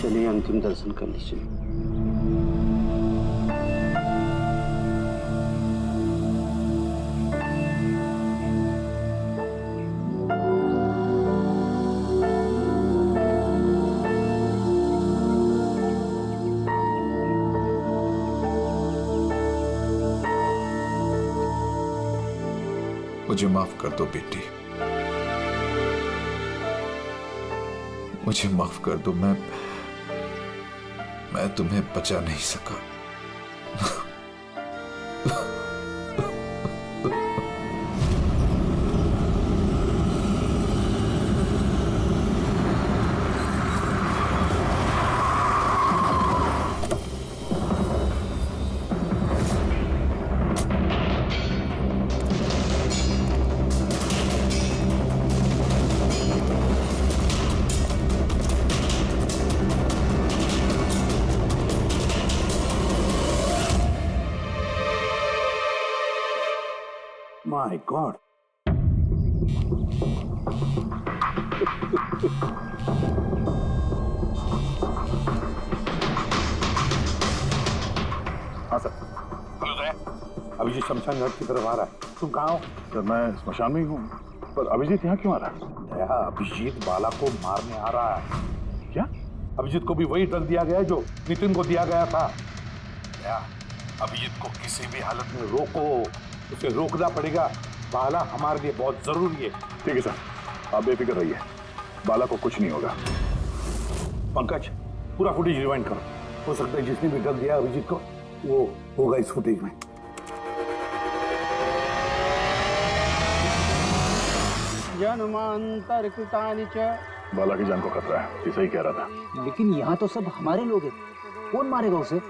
चलिए अंतिम दर्शन कर लीजिए। मुझे माफ कर दो बेटी, मुझे माफ कर दो। मैं तुम्हें बचा नहीं सका। My God. हाँ सर। अभिजीत शमशान घाट की तरफ आ रहा है। तुम कहाँ हो? सर मैं स्मशान में ही हूँ। पर अभिजीत यहाँ क्यों आ रहा है? दया, अभिजीत बाला को मारने आ रहा है। क्या? अभिजीत को भी वही ड्रग दिया गया है जो नितिन को दिया गया था। दया, अभिजीत को किसी भी हालत में रोको, उसे रोकना पड़ेगा। बाला हमारे लिए बहुत जरूरी है। ठीक है सर, आप बेफिक्र रहिए, बाला को कुछ नहीं होगा। पंकज, पूरा फुटेज रिवाइंड करो। हो सकता है जिसने भी ड्रग दिया अभिजीत को वो होगा इस फुटेज में। जन्मांतर कृतानि च। बाला की जान को खतरा है, ये सही कह रहा था। लेकिन यहाँ तो सब हमारे लोग हैं, कौन मारेगा उसे?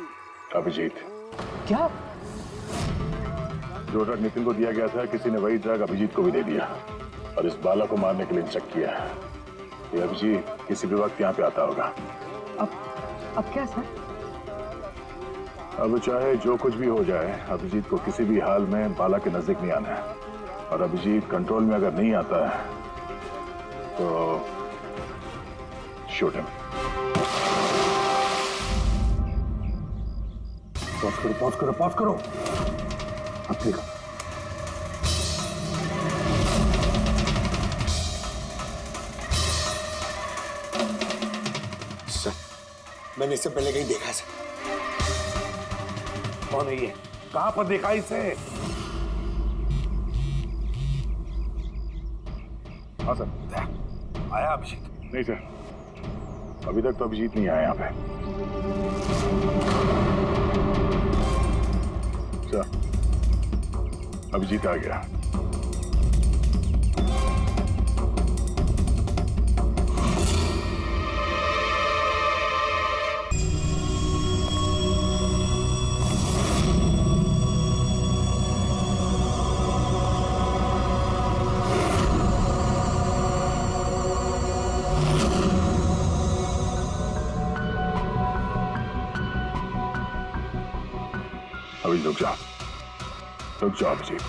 अभिजीत। क्या? जो ड्रग नितिन को दिया गया था, किसी ने वही ड्रग अभिजीत को भी दे दिया और इस बाला को मारने के लिए इंस्ट्रक्ट किया है। ये अभिजीत किसी भी वक्त यहाँ पे आता होगा। अब क्या सर? अब चाहे जो कुछ भी हो जाए, अभिजीत को किसी भी हाल में बाला के नजदीक नहीं आना है। और अभिजीत कंट्रोल में अगर नहीं आता है तो शूट हिम। पॉज करो, पॉज करो, पॉज करो। अब ठीक है। सर, मैंने इससे पहले कहीं देखा सर। कौन है ये? कहां पर देखा इसे? हाँ सर। आया अभिजीत? नहीं सर, अभी तक तो अभिजीत नहीं आया यहाँ पे। सर, अभिजीत आ गया। अभी रुक जाओ, रुक जाओ अभिजीत।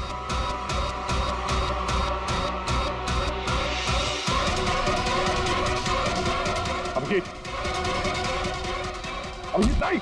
अभिजीत, अभिजीत नहीं।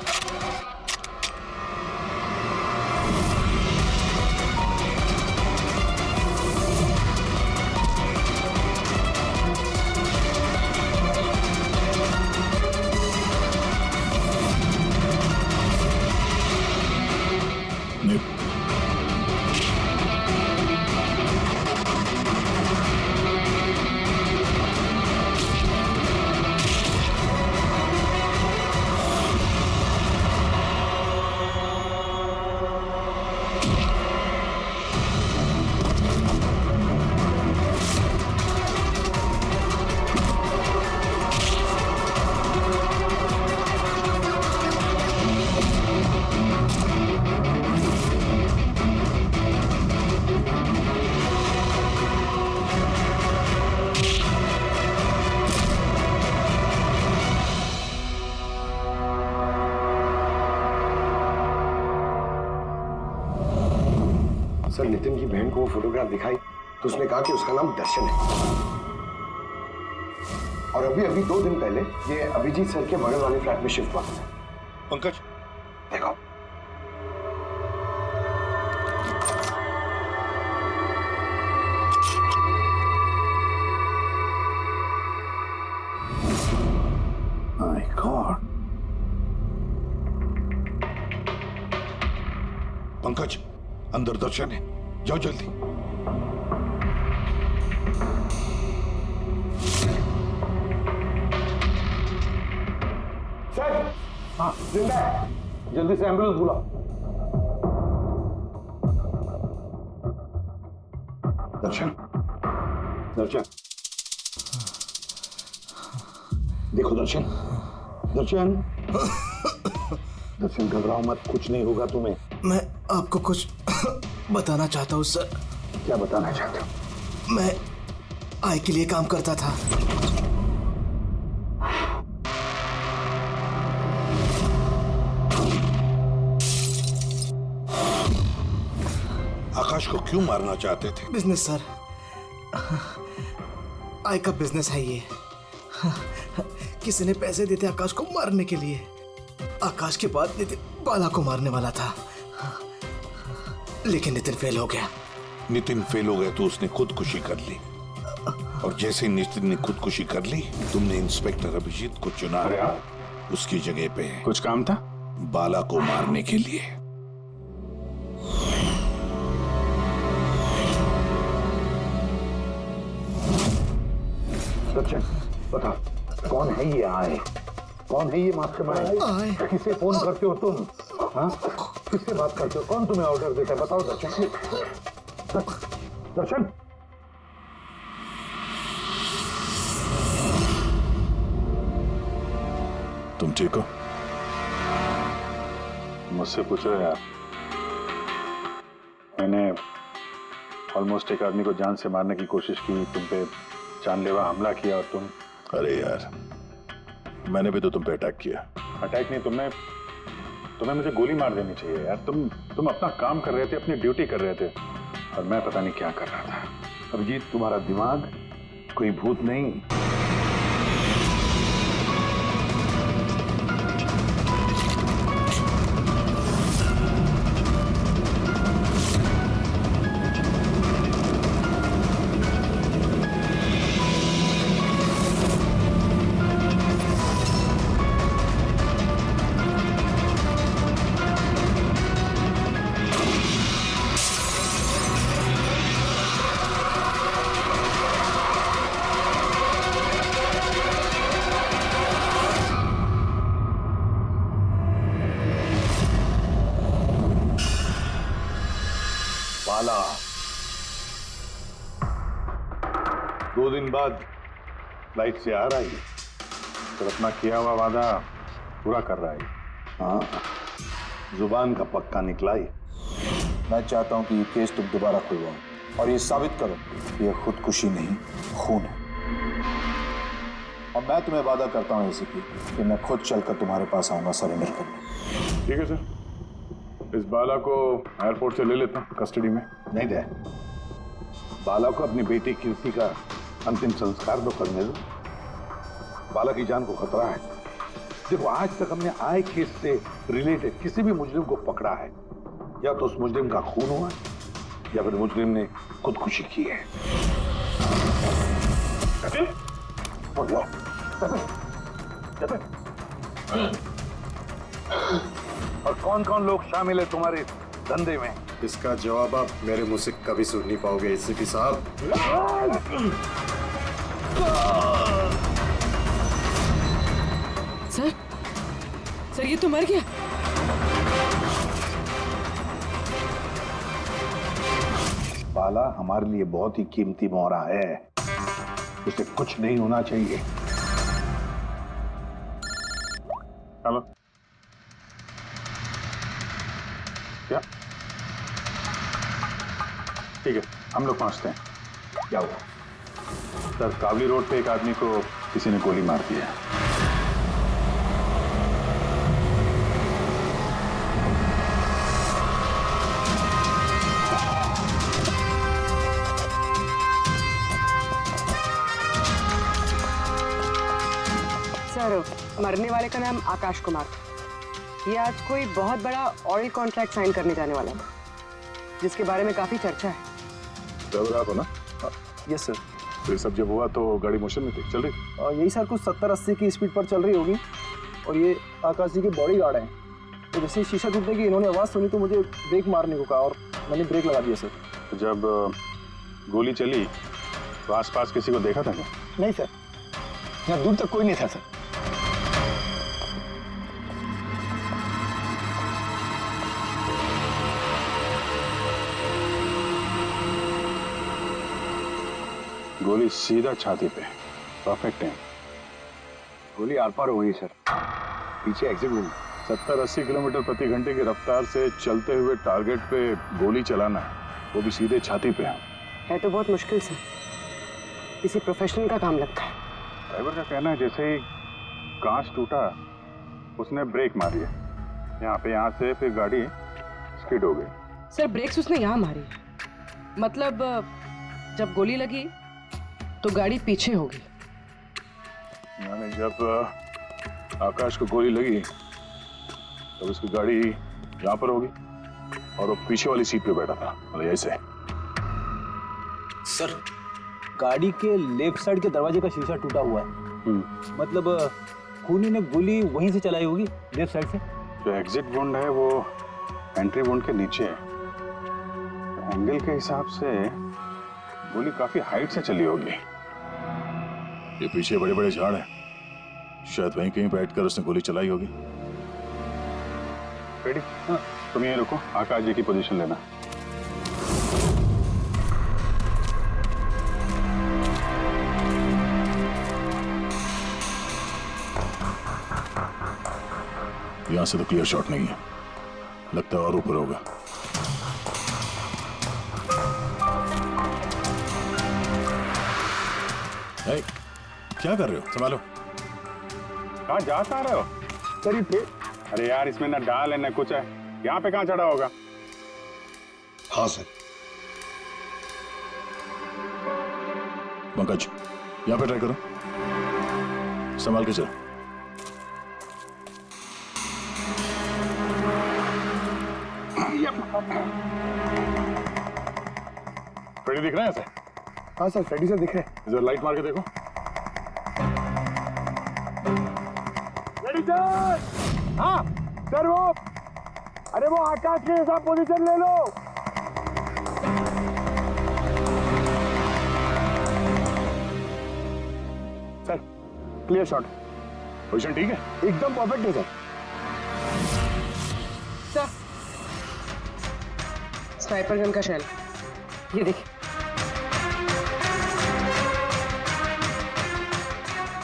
सर, नितिन की बहन को वो फोटोग्राफ दिखाई तो उसने कहा कि उसका नाम दर्शन है। और अभी अभी 2 दिन पहले ये अभिजीत सर के बगल वाले फ्लैट में शिफ्ट हुआ था। पंकज देखो, माय गॉड। पंकज, अंदर दर्शन है, जाओ जल्दी। सर। हाँ, जिंदा है। जल्दी से एम्बुलेंस बुलाओ। दर्शन, दर्शन, देखो दर्शन, दर्शन, दर्शन घबराओ मत, कुछ नहीं होगा तुम्हें। मैं आपको कुछ बताना चाहता हूँ सर। क्या बताना चाहते हो? मैं आय के लिए काम करता था। आकाश को क्यों मारना चाहते थे? बिजनेस सर, आय का बिजनेस है ये। किसी ने पैसे देते आकाश को मारने के लिए। आकाश के बाद नितिन बाला को मारने वाला था, लेकिन नितिन फेल हो गया। नितिन फेल हो गया तो उसने खुदकुशी कर ली, और जैसे ही नितिन ने खुदकुशी कर ली, तुमने इंस्पेक्टर अभिजीत को चुना उसकी जगह पे। कुछ काम था? बाला को मारने के लिए। सचिन, बता, कौन है ये आए? कौन है ये मास्टरमाइंड? आए? किसे फोन करते हो तुम? हाँ, किससे बात करते हो? कौन तुम्हें ऑर्डर देता है? बताओ दर्शन। दर्शन, तुम ठीक हो? मुझसे पूछो यार। मैंने ऑलमोस्ट एक आदमी को जान से मारने की कोशिश की, तुम पे जानलेवा हमला किया, और तुम। अरे यार, मैंने भी तो तुम पे अटैक किया। अटैक नहीं, तुम्हें मुझे गोली मार देनी चाहिए यार। तुम अपना काम कर रहे थे, अपनी ड्यूटी कर रहे थे, और मैं पता नहीं क्या कर रहा था। अभिजीत, तुम्हारा दिमाग कोई भूत नहीं। बाला 2 दिन बाद फ्लाइट से आ रहा है, तो अपना किया हुआ वादा पूरा कर रहा है। हाँ, जुबान का पक्का निकला ही। मैं चाहता हूं कि ये केस तुम दोबारा खुलवाओ और ये साबित करो कि ये खुदकुशी नहीं, खून है। और मैं तुम्हें वादा करता हूं एसीपी कि मैं खुद चलकर तुम्हारे पास आऊंगा सरेंडर करने। ठीक है सर, इस बाला को एयरपोर्ट से ले लेता हूँ कस्टडी में। नहीं दे, बाला को अपनी बेटी कीर्ति का अंतिम संस्कार तो करने दो। बाला की जान को खतरा है। देखो, आज तक हमने आय केस से रिलेटेड किसी भी मुजरिम को पकड़ा है, या तो उस मुजरिम का खून हुआ या फिर मुजरिम ने खुदकुशी की है। और कौन कौन लोग शामिल है तुम्हारे धंधे में? इसका जवाब आप मेरे मुंह से कभी सुन नहीं पाओगे एसीपी साहब। सर ये तो मर गया। बाला हमारे लिए बहुत ही कीमती मोहरा है, उसे कुछ नहीं होना चाहिए। हेलो, क्या? ठीक है, हम लोग पहुंचते हैं। क्या हुआ? सर, कावली रोड पे एक आदमी को किसी ने गोली मार दी है। मरने वाले का नाम आकाश कुमार था। ये आज कोई बहुत बड़ा ऑयल कॉन्ट्रैक्ट साइन करने जाने वाला था, जिसके बारे में काफी चर्चा है। ड्राइवर आप हो ना? Yes sir. तो ये सब जब हुआ तो गाड़ी मोशन में थी, चल रही? यही सर कुछ 70-80 की स्पीड पर चल रही होगी और ये आकाश जी के बॉडी गार्ड हैं। तो जैसे शीशा टूटने की इन्होंने आवाज़ सुनी तो मुझे ब्रेक मारने को कहा और मैंने ब्रेक लगा दिया सर। तो जब गोली चली तो आसपास किसी को देखा था क्या? नहीं सर, यहाँ दूर तक कोई नहीं था सर। गोली सीधा छाती पे, परफेक्ट है। गोली आर पार हो गई सर, पीछे एग्जिट हुई। 70-80 किलोमीटर प्रति घंटे की रफ्तार से चलते हुए टारगेट पे गोली चलाना, वो भी सीधे छाती पे है तो बहुत मुश्किल से, किसी प्रोफेशनल का काम लगता है। ड्राइवर का कहना है जैसे ही कांच टूटा उसने ब्रेक मारी है यहाँ से, फिर गाड़ी स्किड हो गई। सर ब्रेक्स उसने यहाँ मारी, मतलब जब गोली लगी तो गाड़ी पीछे होगी। यानी जब आकाश को गोली लगी तब तो उसकी गाड़ी यहाँ पर होगी और वो पीछे वाली सीट पे बैठा था, मतलब ऐसे। सर गाड़ी के लेफ्ट साइड के दरवाजे का शीशा टूटा हुआ है, मतलब खूनी ने गोली वहीं से चलाई होगी, लेफ्ट साइड से। जो एग्जिट वुंड है वो एंट्री वुंड के नीचे है, तो एंगल के हिसाब से गोली काफी हाइट से चली होगी। ये पीछे बड़े बड़े झाड़ हैं, शायद वहीं कहीं बैठकर उसने गोली चलाई होगी। रेडी? हाँ। तुम यहीं रुको, आकाश जी की पोजीशन लेना। यहां से तो क्लियर शॉट नहीं है, लगता है और ऊपर होगा। hey, क्या कर रहे हो? संभालो। कहाँ जा रहे हो? सर पे। अरे यार इसमें ना डाल है ना कुछ है, यहाँ पे कहाँ चढ़ा होगा? हाँ सर। पंकज यहाँ पे ट्राई करो, संभाल के चलो। फ्रेडी दिख रहे हैं ऐसे? हाँ सर, फ्रेडी सर दिख रहे हैं। इधर लाइट मार के देखो। Freddy sir! हाँ सर, वो अरे वो आकाश के साथ पोजीशन ले लो। Sir clear shot. पोजीशन ठीक है? एकदम परफेक्ट है सर। सर स्नाइपर गन का शेल, ये देखिए।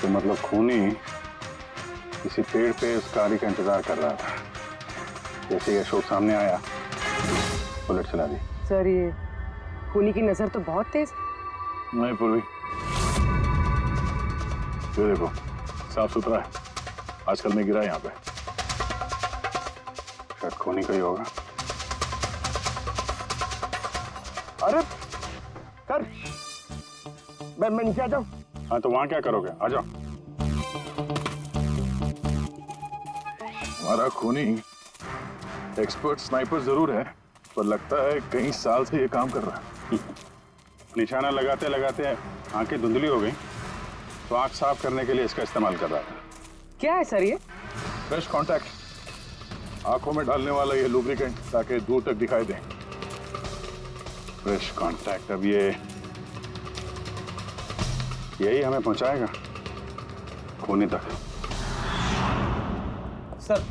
तो मतलब खूनी किसी पेड़ पे उस गाड़ी का इंतजार कर रहा था, जैसे ही अशोक सामने आया बुलेट चला दी। सर ये खूनी की नजर तो बहुत तेज है। नहीं पूर्वी, ये देखो साफ सुथरा है, आजकल में गिरा है यहाँ पे, शायद खूनी का ही होगा। अरे सर मैं नीचे आ जाऊं? हाँ तो वहां क्या करोगे? आ जाओ। हमारा खूनी एक्सपर्ट स्नाइपर जरूर है, पर लगता है कई साल से ये काम कर रहा है। निशाना लगाते लगाते आंखें धुंधली हो गई, तो आंख साफ करने के लिए इसका इस्तेमाल कर रहा था। क्या है सर ये? फ्रेश कांटेक्ट, आंखों में डालने वाला ये लुब्रिकेंट, ताकि दूर तक दिखाई दे। फ्रेश कांटेक्ट, अब यही हमें पहुंचाएगा खूनी तक। सर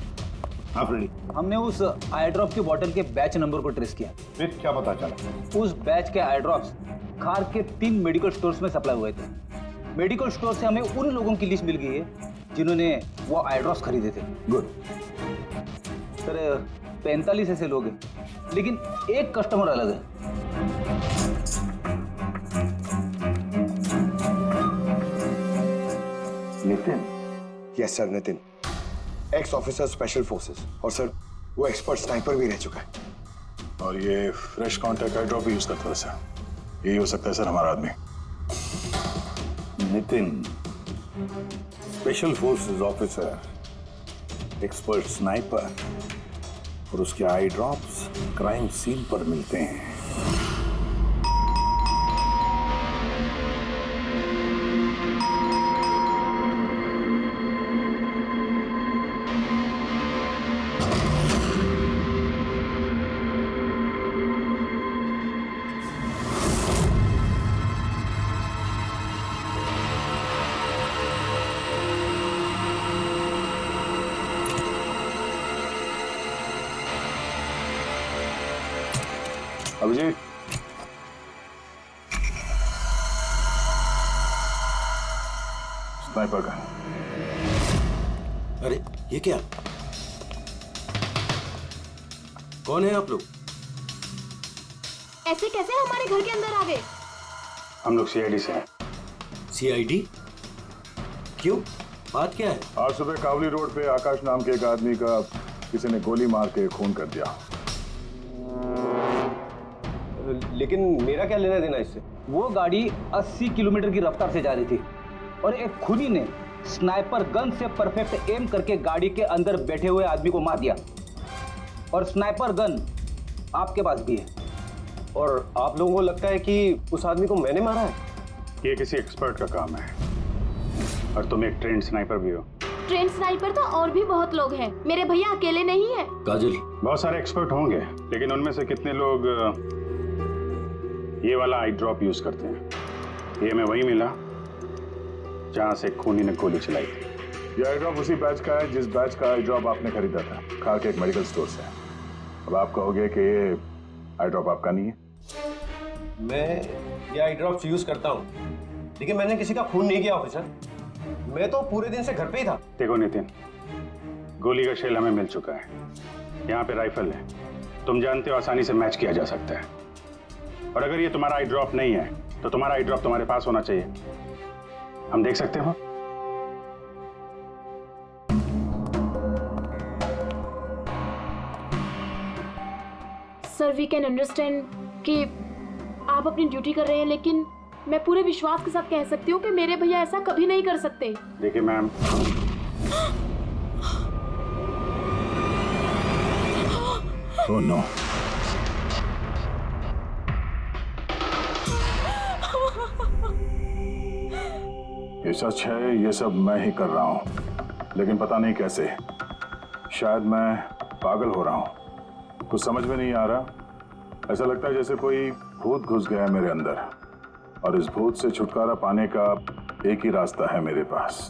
हाँ फ्रेडी, हमने उस आई ड्रॉप की बोतल के बैच नंबर को ट्रेस किया। फिर क्या पता चला? उस बैच के आई ड्रॉप्स खार के 3 मेडिकल स्टोर्स में सप्लाई हुए थे। मेडिकल स्टोर से हमें उन लोगों की लिस्ट मिल गई है जिन्होंने वो आई ड्रॉप्स खरीदे थे। गुड। सर 45 ऐसे लोग हैं, लेकिन एक कस्टमर अलग है। Nitin? Yes sir, Nitin, x officer special forces, और सर वो एक्सपर्ट स्नाइपर भी रह चुका है। और ये फ्रेश कांटेक्ट आई ड्रॉप भी यूज करता है सर। यही हो सकता है सर हमारा आदमी। Nitin, special forces officer, expert sniper और उसके आई ड्रॉप्स क्राइम सीन पर मिलते हैं। अभिजीत, स्नाइपर का। अरे ये क्या? कौन है आप लोग? ऐसे कैसे हमारे घर के अंदर आ गए? हम लोग सीआईडी से हैं। सीआईडी? क्यों? बात क्या है? आज सुबह कावली रोड पे आकाश नाम के एक आदमी का किसी ने गोली मार के खून कर दिया। लेकिन मेरा क्या लेना देना इससे? वो गाड़ी 80 किलोमीटर की रफ्तार से जा रही थी और एक खूनी ने स्नाइपर गन से परफेक्ट एम करके गाड़ी के अंदर बैठे हुए आदमी को मार दिया। और स्नाइपर गन आपके पास भी है। और आप लोगों को लगता है कि उस आदमी को मैंने मारा है? ये किसी एक्सपर्ट का काम है और तुम एक ट्रेंड स्नाइपर भी हो। ट्रेन स्नाइपर तो और भी बहुत लोग हैं, मेरे भैया अकेले नहीं है। काजल, बहुत सारे एक्सपर्ट होंगे, लेकिन उनमें से कितने लोग ये वाला आई ड्रॉप यूज करते हैं? ये हमें वही मिला जहां से खूनी ने गोली चलाई थी। ये आई ड्रॉप उसी बैच का है जिस बैच का आई ड्रॉप आपने खरीदा था खार के एक मेडिकल स्टोर से। अब आप कहोगे कि ये आई ड्रॉप आपका नहीं है। मैं ये आई ड्रॉप्स यूज करता हूँ, लेकिन मैंने किसी का खून नहीं किया ऑफिसर। मैं तो पूरे दिन से घर पे ही था। देखो नितिन, गोली का शेल हमें मिल चुका है, यहाँ पे राइफल है, तुम जानते हो आसानी से मैच किया जा सकता है। और अगर ये तुम्हारा आई ड्रॉप नहीं है तो तुम्हारा आई ड्रॉप तुम्हारे पास होना चाहिए। हम देख सकते हो? सर, वी कैन अंडरस्टैंड कि आप अपनी ड्यूटी कर रहे हैं, लेकिन मैं पूरे विश्वास के साथ कह सकती हूँ कि मेरे भैया ऐसा कभी नहीं कर सकते। देखिए मैम, ओह नो, ये सच है, ये सब मैं ही कर रहा हूं, लेकिन पता नहीं कैसे। शायद मैं पागल हो रहा हूं, कुछ समझ में नहीं आ रहा। ऐसा लगता है जैसे कोई भूत घुस गया है मेरे अंदर, और इस भूत से छुटकारा पाने का एक ही रास्ता है मेरे पास।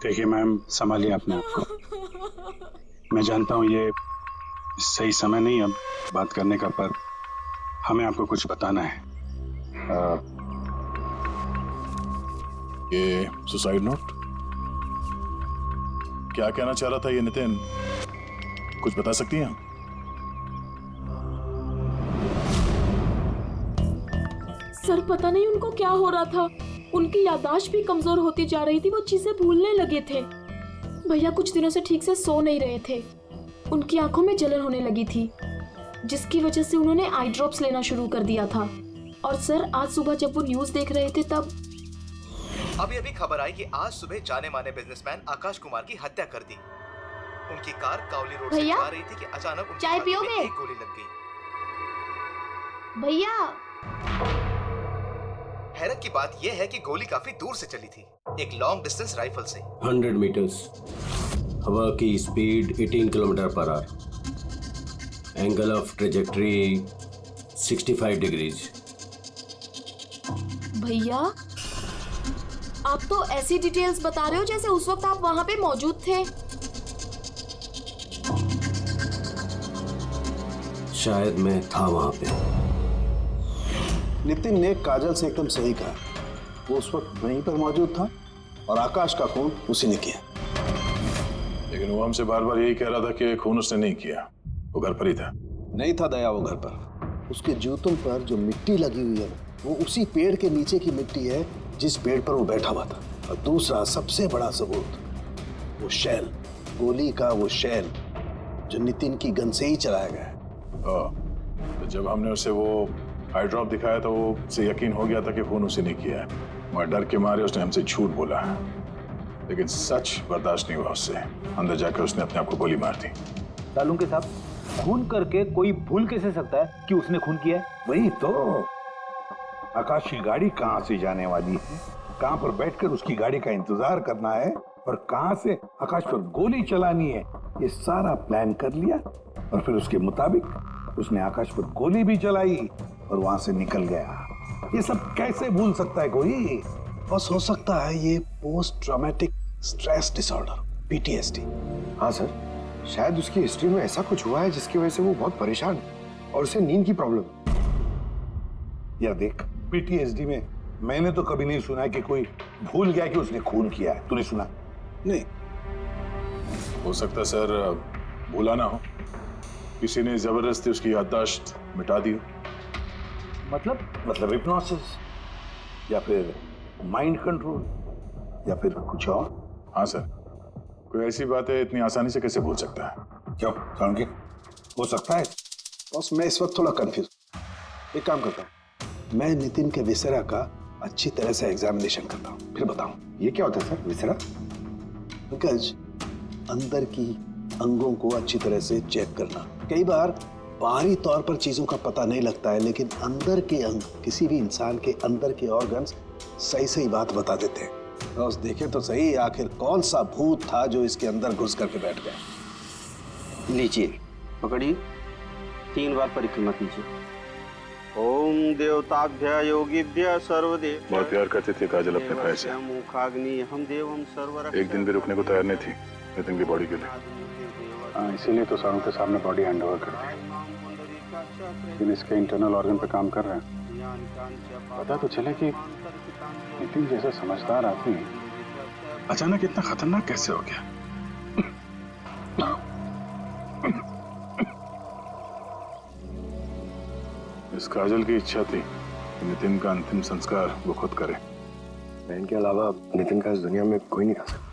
देखिए मैम, संभालिए अपने आप को। मैं जानता हूँ ये सही समय नहीं अब बात करने का, पर हमें आपको कुछ बताना है। ये सुसाइड नोट क्या कहना चाह रहा था ये नितिन? कुछ बता सकती हैं? सर, पता नहीं उनको क्या हो रहा था, उनकी याददाश्त भी कमजोर होती जा रही थी, वो चीजें भूलने लगे थे। भैया कुछ दिनों से ठीक से सो नहीं रहे थे, उनकी आंखों में जलन होने लगी थी, जिसकी वजह से उन्होंने आई ड्रॉप्स लेना शुरू कर दिया था। और सर, आज सुबह जब वो न्यूज देख रहे थे तब अभी खबर आई कि आज सुबह जाने माने बिजनेसमैन आकाश कुमार की हत्या कर दी। उनकी कार कावली रोड से जा रही थी कि अचानक उनकी चाय छाती में पियोगे? एक गोली लग गई। भैया, हैरत की बात यह है कि गोली काफी दूर से चली थी, एक लॉन्ग डिस्टेंस राइफल से। 100 मीटर्स, हवा की speed 18 kilometre per hour, angle of trajectory 65 degrees. भैया आप तो ऐसी डिटेल्स बता रहे हो जैसे उस वक्त आप वहां पे मौजूद थे। शायद मैं था वहां पे। नितिन ने काजल से एकदम सही कहा, वो उस वक्त वहीं पर मौजूद था और आकाश का खून उसी ने किया। लेकिन वो हमसे बार बार यही कह रहा था कि खून उसने नहीं किया, वो घर पर ही था। नहीं था दया वो घर पर। उसके जूतों पर जो मिट्टी लगी हुई है वो उसी पेड़ के नीचे की मिट्टी है जिस पेड़ पर वो बैठा हुआ था। और दूसरा सबसे बड़ा सबूत, वो शैल, गोली का वो शैल जो नितिन की गन से ही चलाया गया है। जब हमने उसे वो आई ड्रॉप दिखाया तो वो उसे यकीन हो गया था कि खून उसी ने किया है, मगर डर के मारे उसने हमसे झूठ बोला, लेकिन सच बर्दाश्त नहीं हुआ उससे। अंदर जाकर उसने अपने आप को गोली मार दी। सालून के साहब, खून करके कोई भूल कैसे सकता है कि उसने खून किया है? वही तो, आकाश की गाड़ी कहाँ से जाने वाली है, कहाँ पर बैठकर उसकी गाड़ी का इंतजार करना है और कहाँ से आकाश पर गोली चलानी है, ये सारा प्लान कर लिया और फिर उसके मुताबिक उसने आकाश पर गोली भी चलाई और वहां से निकल गया। ये सब कैसे भूल सकता है कोई? बस हो सकता है ये post traumatic stress disorder, PTSD। हाँ सर, शायद उसकी हिस्ट्री में ऐसा कुछ हुआ है जिसकी वजह से वो बहुत परेशान है और उसे नींद की प्रॉब्लम। यार देख, PTSD में मैंने तो कभी नहीं सुना कि कोई भूल गया कि उसने खून किया है। तूने सुना? नहीं। हो सकता सर भूला ना हो, किसी ने जबरदस्ती उसकी याददाश्त मिटा दी हो। मतलब हिप्नोसिस या फिर माइंड कंट्रोल या फिर कुछ और। हाँ सर, कोई ऐसी बात है इतनी आसानी से कैसे भूल सकता है? क्यों समझे? हो सकता है। बस मैं इस वक्त थोड़ा कंफ्यूज। एक काम करता हूँ, मैं नितिन के विसरा का अच्छी तरह से एग्जामिनेशन करता हूँ, फिर बताऊँ। ये क्या होता है सर, विसरा? पंकज, अंदर की अंगों को अच्छी तरह से चेक करना। कई बार बाहरी तौर पर चीजों का पता नहीं लगता है, लेकिन अंदर के अंग, किसी भी इंसान के अंदर के ऑर्गन्स सही सही बात बता देते हैं। बस देखे तो सही, आखिर कौन सा भूत था जो इसके अंदर घुस करके बैठ गया। लीजिए, पकड़िए, 3 बार परिक्रमा कीजिए। ओम देवताभ्य योगिभ्य सर्वदेव। बहुत प्यार करते थे काजल अपने भाई से। मुखाग्नि हम देवम सर्वर। एक दिन भी रुकने को तैयार नहीं थी नितिन की बॉडी के लिए। इसीलिए तो सारों के सामने बॉडी हैंड ओवर कर दी, लेकिन इसके इंटरनल ऑर्गन पे काम कर रहे हैं। पता तो चले कि नितिन जैसा समझदार आदमी अचानक इतना खतरनाक कैसे हो गया। इस काजल की इच्छा थी कि नितिन का अंतिम संस्कार वो खुद करे। बहन के अलावा नितिन का इस दुनिया में कोई नहीं कर सकता।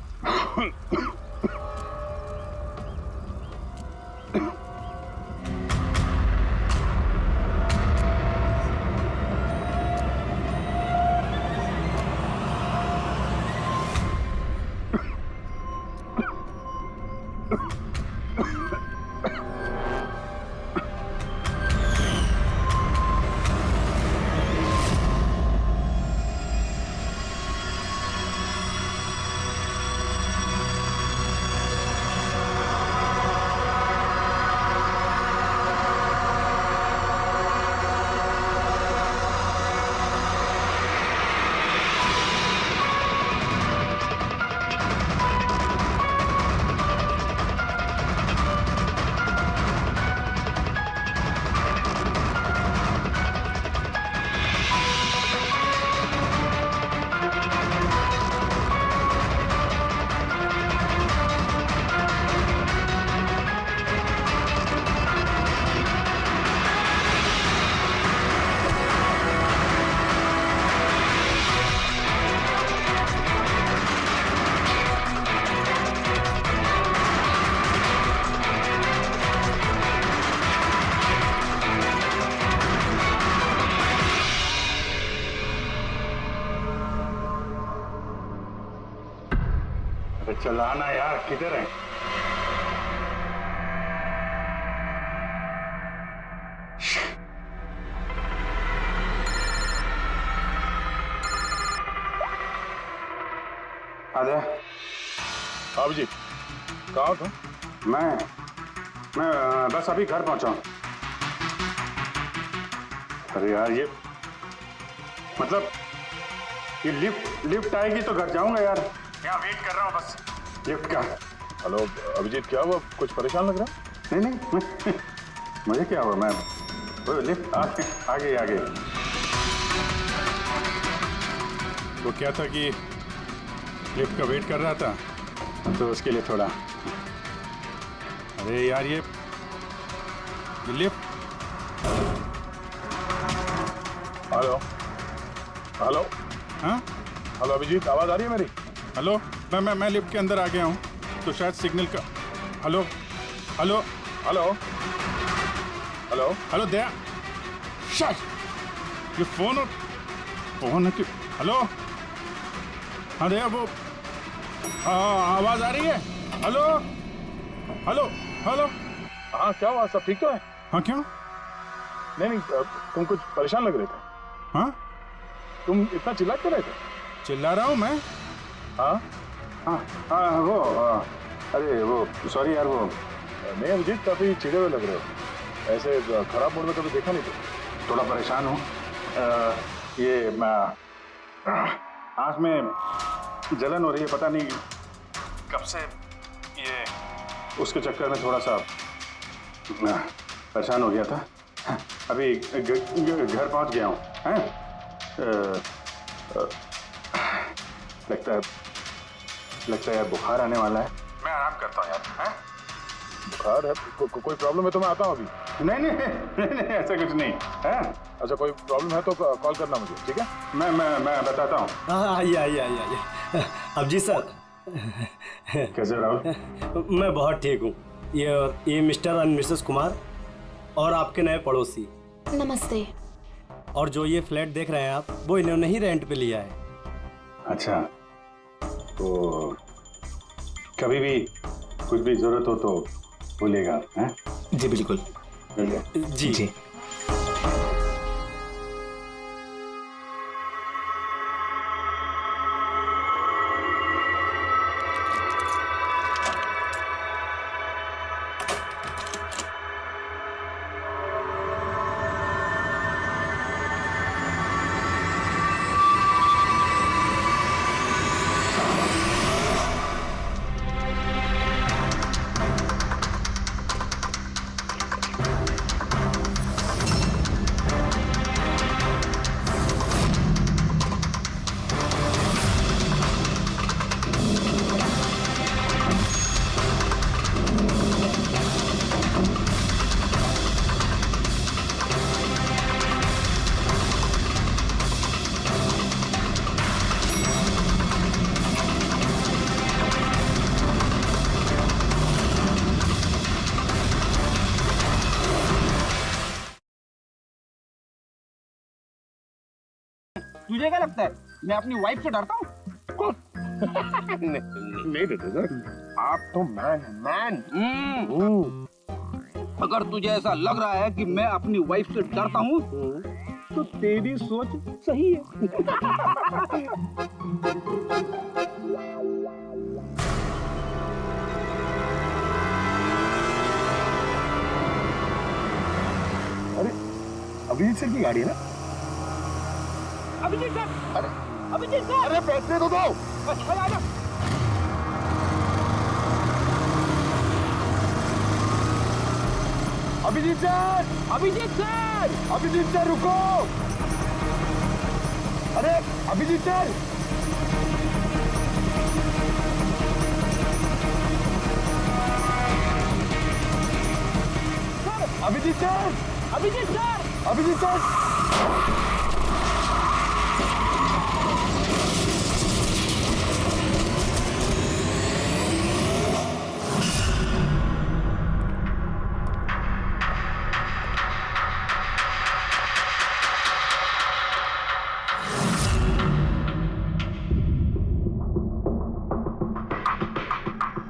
चलाना यार, किधर है? आजा। आप जी कहाँ हो तुम? मैं बस अभी घर पहुंचा हूं। अरे यार ये मतलब ये लिफ्ट आएगी तो घर जाऊंगा यार। यहाँ वेट कर रहा हूँ बस लिफ्ट का। हेलो अभिजीत, क्या हुआ? कुछ परेशान लग रहा? नहीं मुझे क्या हुआ, मैं लिफ्ट आगे। वो क्या था कि लिफ्ट का वेट कर रहा था तो उसके लिए थोड़ा। अरे यार ये लिफ्ट। हेलो हाँ हेलो अभिजीत, आवाज आ रही है मेरी? हेलो, मैं लिफ्ट के अंदर आ गया हूँ तो शायद सिग्नल का। हेलो दया, ये फोन है कि हेलो? हाँ भैया वो आवाज आ रही है? Hello hello hello. हाँ क्या हुआ, सब ठीक तो है? हाँ क्यों? नहीं तुम कुछ परेशान लग रहे थे। हाँ तुम इतना चिल्ला क्यों रहे थे? चिल्ला रहा हूँ मैं। हाँ हाँ हाँ वो अरे वो सॉरी यार, वो नहीं अभिजीत, काफी चिढ़े हुए लग रहे हो। ऐसे खराब मूड में कभी देखा नहीं था। थोड़ा परेशान हूँ। ये आँख में जलन हो रही है, पता नहीं कब से। ये उसके चक्कर में थोड़ा सा परेशान हो गया था। अभी घर पहुंच गया हूँ। लगता है यार बुखार आने वाला है। मैं आराम करता हूँ यार। बुखार है? कोई प्रॉब्लम है तो मैं आता हूँ अभी। नहीं ऐसा कुछ नहीं है। अच्छा कोई प्रॉब्लम है तो कॉल करना मुझे, ठीक है? मैं बताता हूँ। हाँ आइए। अब जी सर। कैसे राहुल? मैं बहुत ठीक हूँ। ये मिस्टर एंड मिसेस कुमार और आपके नए पड़ोसी। नमस्ते। और जो ये फ्लैट देख रहे हैं आप, वो इन्होंने ही रेंट पे लिया है। अच्छा, तो कभी भी कुछ भी जरूरत हो तो बोलिएगा। जी बिल्कुल। जी। तुझे क्या लगता है मैं अपनी वाइफ से डरता हूँ? नहीं देते सर, आप तो मैन। अगर तुझे ऐसा लग रहा है कि मैं अपनी वाइफ से डरता हूँ तो तेरी सोच सही है। अरे अभिजीत सर की गाड़ी है ना? अभिजीत सर, अभिजीत सर, अरे पैसे तो दो। आजा। अभिजीत सर, अभिजीत सर रुको। अरे अभिजीत सर, अभिजीत सर।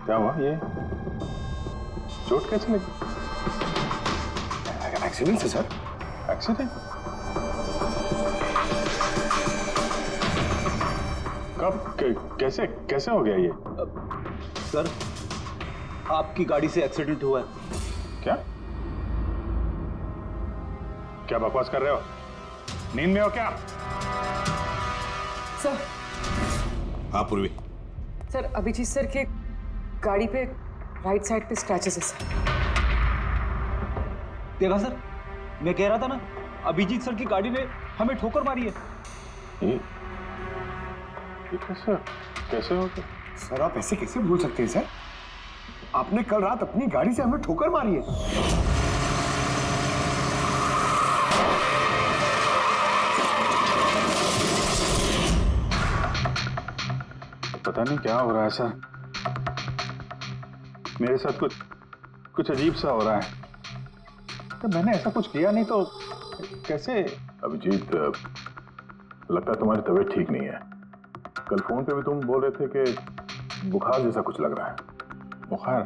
क्या हुआ? ये चोट कैसे लगी? एक्सीडेंट है सर। एक्सीडेंट? कब? कैसे हो गया ये? सर, आपकी गाड़ी से एक्सीडेंट हुआ है। क्या बकवास कर रहे हो? नींद में हो क्या? सर। हाँ पूर्वी। सर अभिजीत सर के गाड़ी पे राइट साइड पे स्क्रैचेस है सर। देखा सर, मैं कह रहा था ना, अभिजीत सर की गाड़ी ने हमें ठोकर मारी है। कैसे हो गया? सर आप ऐसे कैसे भूल सकते हैं सर? आपने कल रात अपनी गाड़ी से हमें ठोकर मारी है। पता नहीं क्या हो रहा है सर, मेरे साथ कुछ अजीब सा हो रहा है। तो मैंने ऐसा कुछ किया नहीं तो कैसे? अभिजीत, लगता है तुम्हारी तबीयत ठीक नहीं है। कल फोन पे भी तुम बोल रहे थे कि बुखार जैसा कुछ लग रहा है। बुखार?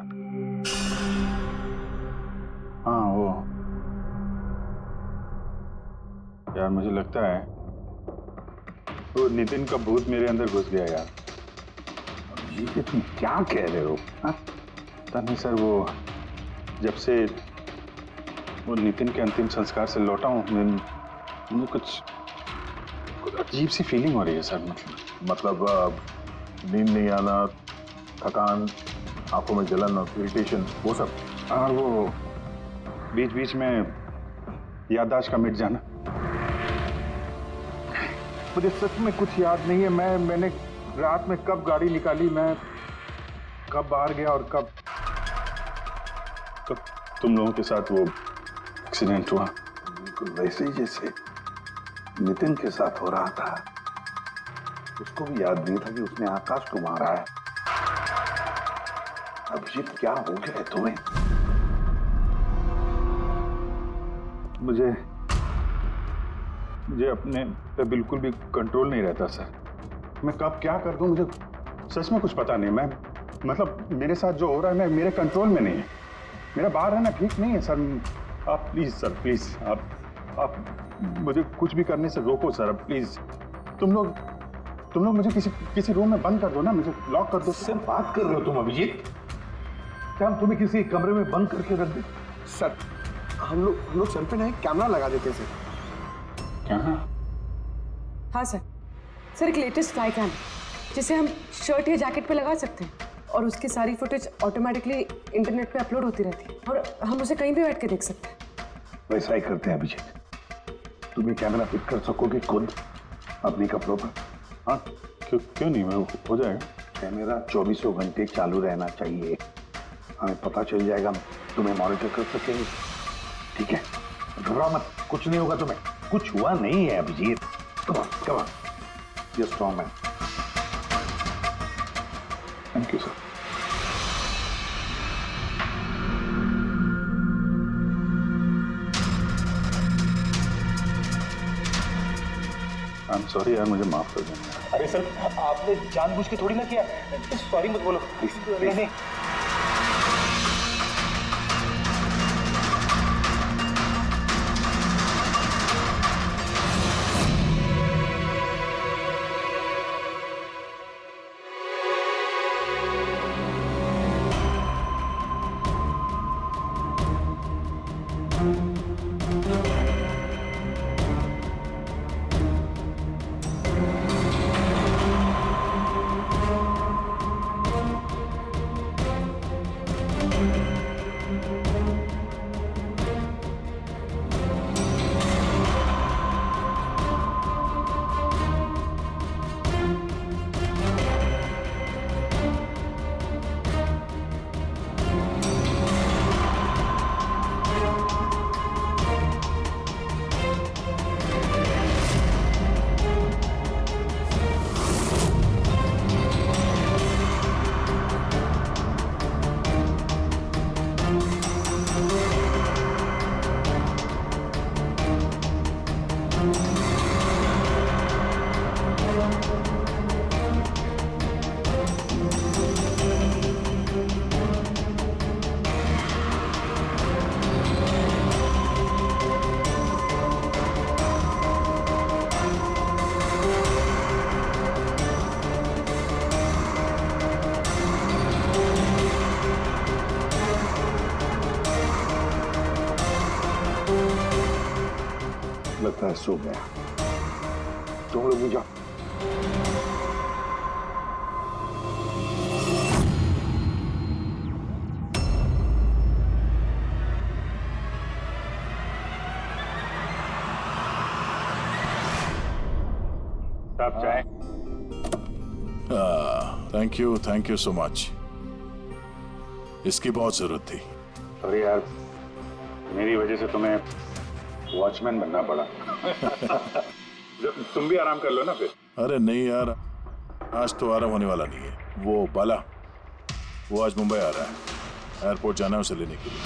हाँ, वो यार मुझे लगता है वो नितिन का भूत मेरे अंदर घुस गया यार। ये तुम क्या कह रहे हो? पता नहीं सर, वो जब से वो नितिन के अंतिम संस्कार से लौटा हूँ मुझे कुछ अजीब सी फीलिंग हो रही है सर। मतलब नींद नहीं आना, थकान, आंखों में जलन और इरिटेशन, वो सब। और वो बीच बीच में याददाश्त का मिट जाना। मुझे सच में कुछ याद नहीं है मैंने रात में कब गाड़ी निकाली, मैं कब बाहर गया और कब तुम लोगों के साथ वो एक्सीडेंट हुआ। बिल्कुल वैसे ही जैसे नितिन के साथ हो रहा था। उसको भी याद नहीं था कि उसने आकाश को मारा है। अभिजीत, क्या हो गया है तुम्हें? मुझे अपने पे बिल्कुल भी कंट्रोल नहीं रहता सर। मैं कब क्या कर दूं मुझे सच में कुछ पता नहीं। मैं मतलब मेरे साथ जो हो रहा है मेरे कंट्रोल में नहीं है। मेरा बाहर रहना ठीक नहीं है सर। आप प्लीज सर, प्लीज आप मुझे कुछ भी करने से रोको सर, प्लीज। तुम लोग मुझे किसी रूम में बंद कर दो ना, मुझे लॉक कर दो। सिर्फ बात कर रहे हो तुम अभिजीत? क्या हम तुम्हें किसी कमरे में बंद करके रख दे? सर, हम लोग सर पे ना एक कैमरा लगा देते सर। हाँ सर, एक लेटेस्ट फ्लाई कैम जिसे हम शर्ट या जैकेट पे लगा सकते हैं और उसकी सारी फुटेज ऑटोमेटिकली इंटरनेट पे अपलोड होती रहती है और हम उसे कहीं भी बैठ के देख सकते हैं। वैसा ही करते हैं अभिजीत। तुम ये कैमरा फिट कर सकोगे खुद अपने कपड़ों पर? हाँ, क्यों नहीं, हो जाएगा। कैमरा 24 घंटे चालू रहना चाहिए। हमें पता चल जाएगा, तुम्हें मॉनिटर कर सकेंगे। ठीक है, घबराओ मत, कुछ नहीं होगा तुम्हें। कुछ हुआ नहीं है Abhijit. Come on, you strong man. Thank you sir. I am sorry यार, मुझे माफ कर देना। अरे सर, आपने जानबूझ के थोड़ी ना किया। सॉरी मत बोलो। नहीं। लगता है सो गया। तुम लोग भी जाओ। आप जाए। Thank you so much. इसकी बहुत जरूरत थी। अरे यार, मेरी वजह से तुम्हें वॉचमैन बनना पड़ा। तुम भी आराम कर लो ना फिर। अरे नहीं यार, आज तो आराम होने वाला नहीं है। वो बाला, वो आज मुंबई आ रहा है। एयरपोर्ट जाना है उसे लेने के लिए।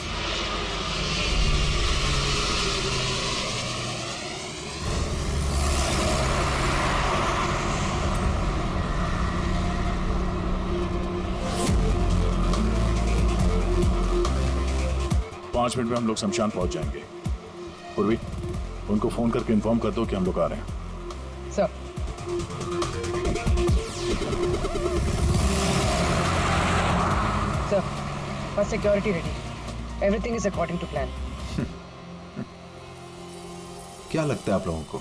5 मिनट में हम लोग शमशान पहुंच जाएंगे। पूर्वी, उनको फोन करके इन्फॉर्म कर दो कि हम लोग आ रहे हैं। सर सर, बस security ready, everything is according to plan. क्या लगता है आप लोगों को,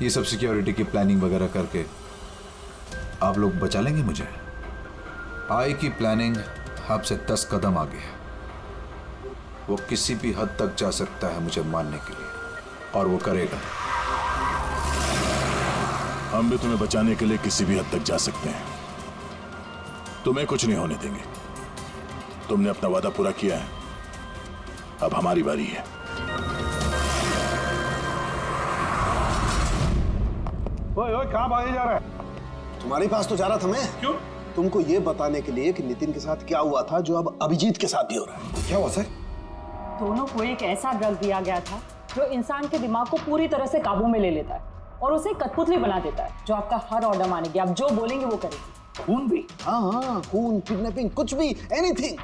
ये सब सिक्योरिटी की प्लानिंग वगैरह करके आप लोग बचा लेंगे मुझे? आई की प्लानिंग आपसे 10 कदम आगे है। वो किसी भी हद तक जा सकता है मुझे मारने के लिए, और वो करेगा। हम भी तुम्हें बचाने के लिए किसी भी हद तक जा सकते हैं। तुम्हें कुछ नहीं होने देंगे। तुमने अपना वादा पूरा किया है, अब हमारी बारी है। ओए ओए, कहाँ भागे जा रहा है? तुम्हारे पास तो जा रहा था मैं। क्यों? तुमको ये बताने के लिए कि नितिन के साथ क्या हुआ था, जो अब अभिजीत के साथ भी हो रहा है। क्या हुआ सर? दोनों को एक ऐसा ड्रग दिया गया था जो इंसान के दिमाग को पूरी तरह से काबू में ले लेता है और उसे कठपुतली बना देता है, जो आपका हर ऑर्डर मानेगी। आप जो बोलेंगे वो करेगी। खून भी? हाँ, खून, किडनैपिंग, कुछ भी, एनीथिंग।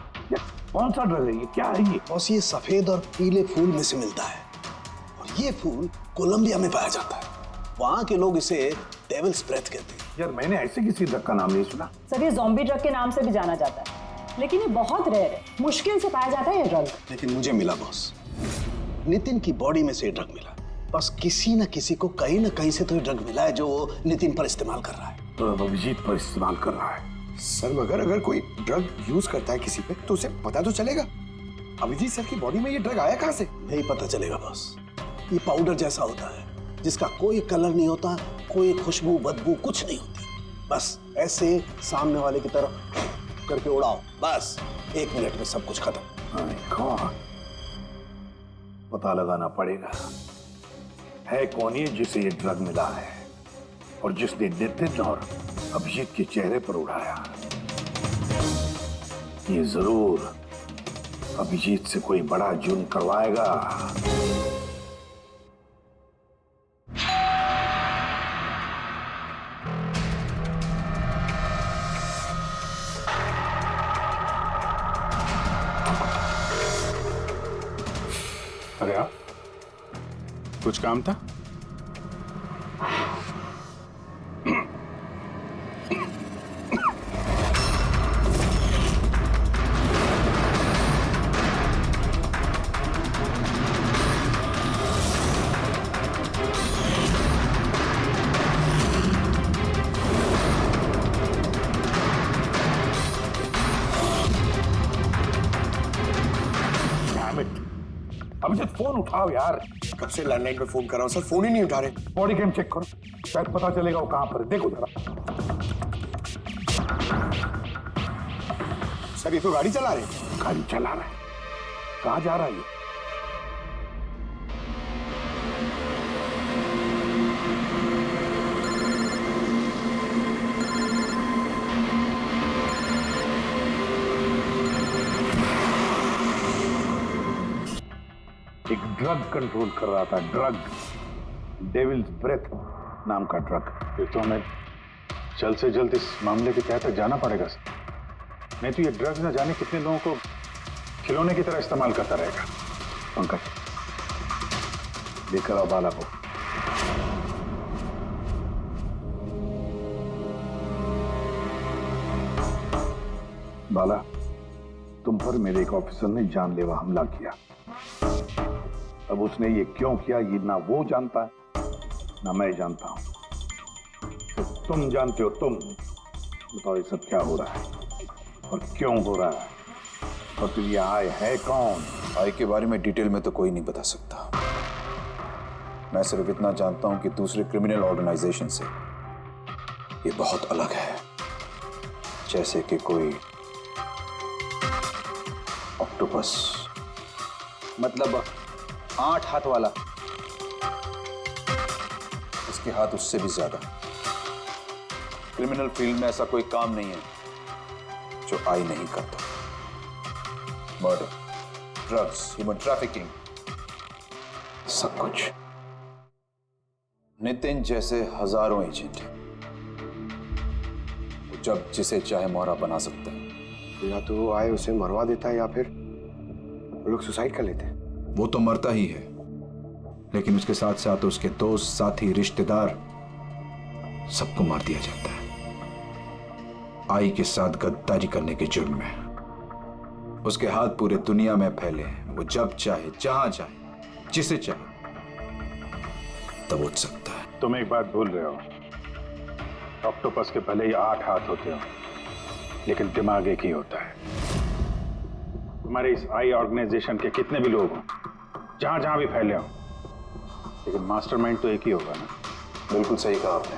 कौन सा ड्रग है ये? क्या है ये? बस ये सफेद और पीले फूल में से मिलता है, और ये फूल कोलंबिया में पाया जाता है। वहाँ के लोग इसे डेविल्स ब्रेथ कहते हैं। यार, मैंने ऐसे किसी ड्रग का नाम नहीं सुना। सर, ये ज़ॉम्बी ड्रग के नाम से भी जाना जाता है, लेकिन ये बहुत रेयर है, मुश्किल से पाया जाता है ये ड्रग। लेकिन मुझे मिला बॉस, नितिन की बॉडी में से ये ड्रग मिला। बस किसी न किसी को कहीं न कहीं से तो ये ड्रग मिला है, जो वो नितिन पर इस्तेमाल कर रहा है। तो अभिजीत पर इस्तेमाल कर रहा है। सर, मगर अगर कोई ड्रग यूज करता है किसी पे तो उसे पता तो चलेगा। अभिजीत सर की बॉडी में ये ड्रग आया कहाँ से? नहीं पता चलेगा बॉस। ये पाउडर जैसा होता है, जिसका कोई कलर नहीं होता, कोई खुशबू बदबू कुछ नहीं होती। बस ऐसे सामने वाले की तरफ करके उड़ाओ, बस 1 मिनट में सब कुछ खत्म। पता लगाना पड़ेगा है कौन ये जिसे ये ड्रग मिला है, और जिसने नितिन और अभिजीत के चेहरे पर उड़ाया। ये जरूर अभिजीत से कोई बड़ा जुर्म करवाएगा। अरे आप, कुछ काम था? अभिजीत, फोन उठाओ यार। कब से लैंडलाइन पे फोन कर रहा हूँ सर, फोन ही नहीं उठा रहे। बॉडी कैम चेक करो, शायद पता चलेगा वो कहां पर है। देखो जरा। सर, ये तो गाड़ी चला रहे हैं। गाड़ी चला रहा है? कहाँ जा रहा है ये? एक ड्रग कंट्रोल कर रहा था, ड्रग, डेविल्स ब्रेथ नाम का ड्रग। ये तो हमें जल्द से जल्द इस मामले के तहत जाना पड़ेगा सर, नहीं तो ये ड्रग्स न जाने कितने लोगों को खिलौने की तरह इस्तेमाल करता रहेगा। पंकज, लेकर आओ बाला को। बाला, तुम पर मेरे एक ऑफिसर ने जानलेवा हमला किया। अब उसने ये क्यों किया, ये ना वो जानता है ना मैं जानता हूं। तो तुम जानते हो। तुम बताओ ये सब क्या हो रहा है और क्यों हो रहा है, और फिर ये आय है कौन? आई के बारे में डिटेल में तो कोई नहीं बता सकता। मैं सिर्फ इतना जानता हूं कि दूसरे क्रिमिनल ऑर्गेनाइजेशन से ये बहुत अलग है, जैसे कि कोई ऑक्टोपस। मतलब 8 हाथ वाला? इसके हाथ उससे भी ज्यादा। क्रिमिनल फील्ड में ऐसा कोई काम नहीं है जो आई नहीं करता। मर्डर, ड्रग्स, ह्यूमन ट्रैफिकिंग, सब कुछ। नितिन जैसे हजारों एजेंट हैं, वो जब जिसे चाहे मोहरा बना सकता है। या तो आए उसे मरवा देता है, या फिर लोग सुसाइड कर लेते हैं। वो तो मरता ही है, लेकिन उसके साथ साथ उसके दोस्त, साथी, रिश्तेदार सबको मार दिया जाता है आई के साथ गद्दारी करने के जुर्म में। उसके हाथ पूरे दुनिया में फैले हैं। वो जब चाहे, जहां चाहे, जिसे चाहे दबोच सकता है। तुम एक बात भूल रहे हो, ऑक्टोपस के भले ही 8 हाथ होते हो, लेकिन दिमाग एक ही होता है। तुम्हारे इस आई ऑर्गेनाइजेशन के कितने भी लोग हों, जहां जहां भी फैले हों, लेकिन मास्टरमाइंड तो एक ही होगा ना। बिल्कुल सही कहा आपने।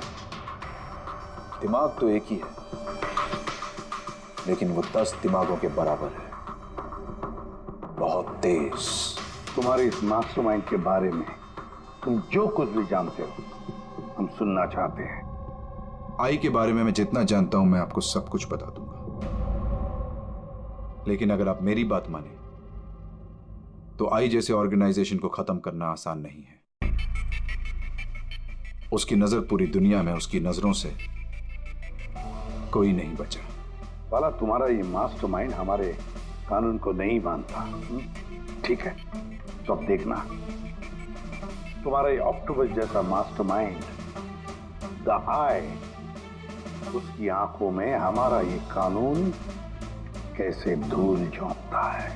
दिमाग तो एक ही है, लेकिन वो 10 दिमागों के बराबर है, बहुत तेज। तुम्हारे इस मास्टरमाइंड के बारे में तुम जो कुछ भी जानते हो हम सुनना चाहते हैं। आई के बारे में मैं जितना जानता हूं मैं आपको सब कुछ बता दूंगा, लेकिन अगर आप मेरी बात माने तो आई जैसे ऑर्गेनाइजेशन को खत्म करना आसान नहीं है। उसकी नजर पूरी दुनिया में, उसकी नजरों से कोई नहीं बचा। बाला, तुम्हारा ये मास्टरमाइंड हमारे कानून को नहीं मानता, ठीक है? तो अब देखना, तुम्हारा ये ऑक्टोपस जैसा मास्टरमाइंड द आई, उसकी आंखों में हमारा ये कानून कैसे धूल झोंकता है।